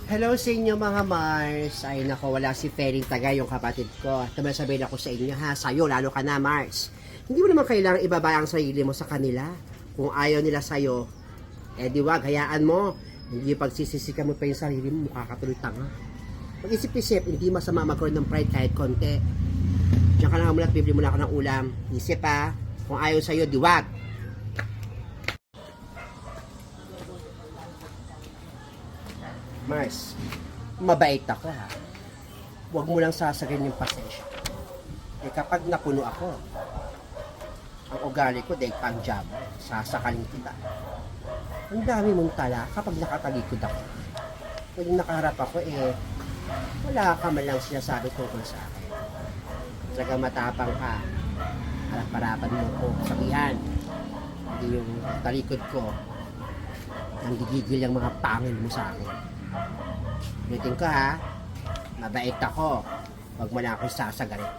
Hello sa inyo mga Mars. Ay nako, wala si Fering Tagay, yung kapatid ko. Tumasabihin ako sa inyo ha, sa'yo lalo ka na Mars. Hindi mo naman kailangang ibaba ang sarili mo sa kanila. Kung ayaw nila sa'yo, eh di wag, hayaan mo. Hindi pagsisisikan mo pa yung sarili mo, mukha ka tuloy tanga. Pag-isip-isip, hindi masama magkaroon ng pride kahit konti. Diyan ka lang muna at bibili mo na ako ng ulam. Isip ha, kung ayaw sa'yo, di wag. Mars, mabait ako ha. Huwag mo lang sasagin yung pasensya. Eh kapag napuno ako, ang ugali ko dahil pangjab, sasakalin kita. Ang dami mong tala kapag nakatalikod ako. Pag nakaharap ako wala ka man lang sinasabi tungkol sa akin. Talaga matapang ka. Harap-harapan mo ko sabihan. Hindi yung talikod ko. Nang gigigil yung mga pangil mo sa akin. Ulitin ko ha, mabait ako. Huwag mo na ako sasagalit.